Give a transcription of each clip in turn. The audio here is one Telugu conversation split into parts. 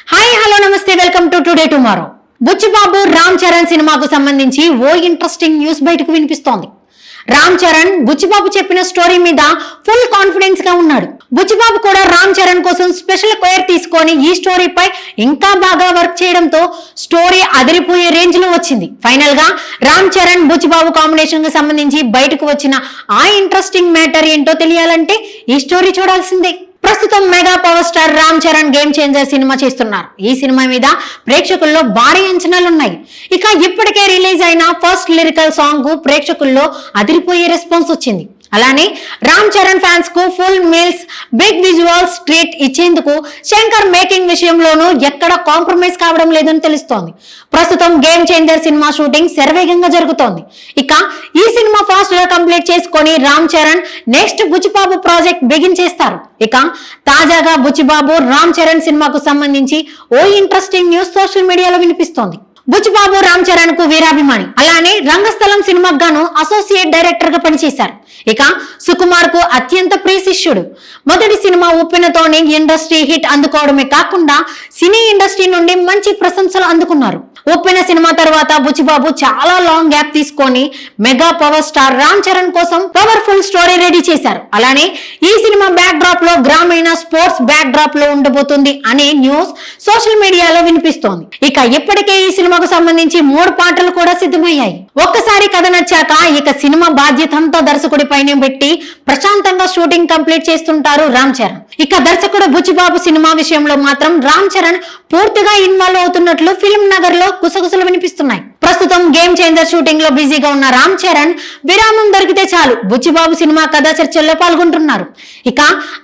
హాయ్ హలో నమస్తే welcome to today tomorrow. Buchibabu Ram Charan సినిమాకు సంబంధించి ఓ ఇంట్రెస్టింగ్ న్యూస్ బయటకు వినిపిస్తోంది. రామ్ చరణ్ బుచ్చిబాబు చెప్పిన స్టోరీ మీద ఫుల్ కాన్ఫిడెన్స్ గా ఉన్నాడు. బుచ్చిబాబు కూడా రామ్ చరణ్ కోసం స్పెషల్ కేర్ తీసుకొని ఈ స్టోరీపై ఇంకా బాగా వర్క్ చేయడంతో స్టోరీ అదిరిపోయే రేంజ్ లో వచ్చింది. ఫైనల్ గా రామ్ చరణ్ బుచ్చిబాబు కాంబినేషన్ కు సంబంధించి బయటకు వచ్చిన ఆ ఇంట్రెస్టింగ్ మ్యాటర్ ఏంటో తెలియాలంటే ఈ స్టోరీ చూడాల్సిందే. ప్రస్తుతం mega power star Ram Charan game changer cinema చేస్తున్నారు. ఈ సినిమా మీద ప్రేక్షకుల్లో భారీ అంచనాలున్నాయి. ఇక ఇప్పటికే రిలీజ్ అయిన ఫస్ట్ లిరికల్ సాంగ్ కు ప్రేక్షకుల్లో అదిరిపోయే రెస్పాన్స్ వచ్చింది. అలానే రామ్ చరణ్ ఫ్యాన్స్ కు full meals big visuals treat ఇచ్చేందుకు శంకర్ మేకింగ్ విషయంలోనూ ఎక్కడ కాంప్రమైజ్ కావడం లేదని తెలుస్తోంది. ప్రస్తుతం గేమ్ చేంజర్ సినిమా షూటింగ్ శరవేగంగా జరుగుతోంది. ఇక ఈ సినిమా ఫాస్ట్ గా కంప్లీట్ చేసుకొని Ram Charan next Buchibabu project begin చేస్తారు. ఇక తాజాగా బుచ్చిబాబు రామ్ చరణ్ సినిమాకు సంబంధించి ఓ ఇంట్రెస్టింగ్ న్యూస్ సోషల్ మీడియాలో వినిపిస్తోంది. బుచ్చిబాబు రామ్ చరణ్ కు వీరాభిమాని, అలానే రంగస్థలం సినిమాకు గాను అసోసియేట్ డైరెక్టర్ గా పనిచేశారు. ఇక సుకుమార్ కు అత్యంత ప్రియ శిష్యుడు. మొదటి సినిమా ఉప్పెనతోనే ఇండస్ట్రీ హిట్ అందుకోవడమే కాకుండా సినీ ఇండస్ట్రీ నుండి మంచి ప్రశంసలు అందుకున్నారు. ఉప్పెన సినిమా తర్వాత బుచ్చిబాబు చాలా లాంగ్ గ్యాప్ తీసుకొని mega power star Ram Charan కోసం పవర్ఫుల్ స్టోరీ రెడీ చేశారు. అలానే ఈ సినిమా బ్యాక్ డ్రాప్ లో గ్రామీణ స్పోర్ట్స్ బ్యాక్ డ్రాప్ లో ఉండబోతుంది అనే న్యూస్ సోషల్ మీడియాలో వినిపిస్తోంది. ఇక ఇప్పటికే ఈ సినిమాకు సంబంధించి 3 పాటలు కూడా సిద్ధమయ్యాయి. ఒక్కసారి కథ నచ్చాక ఇక సినిమా బాధ్యతంతో దర్శకుడి పైన పెట్టి ప్రశాంతంగా షూటింగ్ కంప్లీట్ చేస్తుంటారు రామ్ చరణ్. ఇక దర్శకుడు బుచ్చిబాబు సినిమా విషయంలో మాత్రం రామ్ చరణ్ పూర్తిగా ఇన్వాల్వ్ అవుతున్నట్లు ఫిల్మ్ నగర్ లో గుసగుసలు వినిపిస్తున్నాయి. ప్రస్తుతం గేమ్ చేంజర్ షూటింగ్ లో బిజీగా ఉన్న రామ్ చరణ్ విరామం దొరికితే చాలు బుచ్చిబాబు సినిమా కథ చర్చల్లో పాల్గొంటున్నారు. ఇక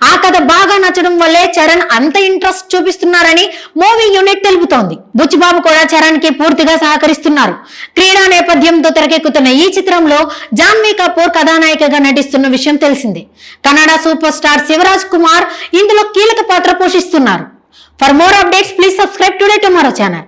ఆ కథ బాగా నచ్చడం వల్లే చరణ్ అంత ఇంట్రెస్ట్ చూపిస్తున్నారని మూవీ యూనిట్ తెలుపుతోంది. బుచ్చిబాబు కూడా చరణ్ కి పూర్తిగా సహకరిస్తున్నారు. క్రీడా నేపథ్యంతో తెరకెక్కుతున్న ఈ చిత్రంలో జాన్వీ కపూర్ కథానాయికగా నటిస్తున్న విషయం తెలిసిందే. కన్నడ సూపర్ స్టార్ శివరాజ్ కుమార్ ఇందులో కీలక పాత్ర పోషిస్తున్నారు. For more updates please subscribe today tomorrow channel.